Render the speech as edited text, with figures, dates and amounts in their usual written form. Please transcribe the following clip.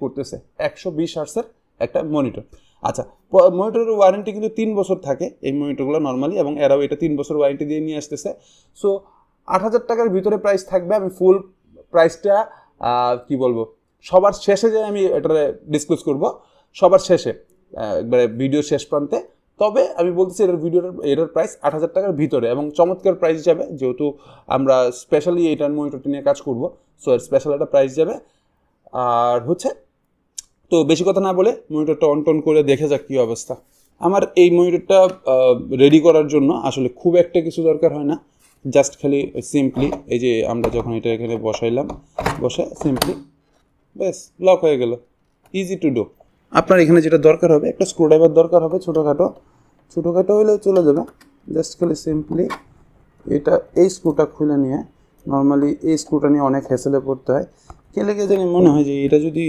করতেছে 120 হার্টসের একটা মনিটর। আচ্ছা, মনিটরের ওয়ারেন্টি কিন্তু 3 বছর থাকে এই মনিটরগুলো নর্মালি, এবং এরাও এটা 3 বছর ওয়ারেন্টি দিয়ে নিয়ে আসতেছে। সো 8,000 টাকার ভিতরে প্রাইস থাকবে। আমি ফুল প্রাইসটা কি বলবো, সবার শেষে যে আমি এটা ডিসক্লোজ করব, সবার শেষে একবারে ভিডিও শেষ প্রান্তে। তবে আমি বলতেছি এটার প্রাইস 8,000 টাকার ভিতরে, এবং চমৎকার প্রাইস যাবে, যেহেতু আমরা স্পেশালি এটার মনিটরটি নিয়ে কাজ করব। সো এর স্পেশাল একটা প্রাইস যাবে। আর হচ্ছে, তো বেশি কথা না বলে মনিটরটা অন টন করে দেখে যাক কী অবস্থা। আমার এই মনিটরটা রেডি করার জন্য আসলে খুব একটা কিছু দরকার হয় না, জাস্ট খালি সিম্পলি এই যে আমরা যখন এটা এখানে বসাইলাম, বসে সিম্পলি ব্যাস লক হয়ে গেল, ইজি টু ডু। আপনার এখানে যেটা দরকার হবে, একটা স্ক্রুড্রাইভার দরকার হবে, ছোটোখাটো হলে চলে যাবে। জাস্ট খালি সিম্পলি এটা এই স্ক্রুটা খুলে নিয়ে, নর্মালি এই স্ক্রুটা নিয়ে অনেক হ্যাসেলে পড়তে হয়, কে লেগে জানি মনে হয় যে এটা যদি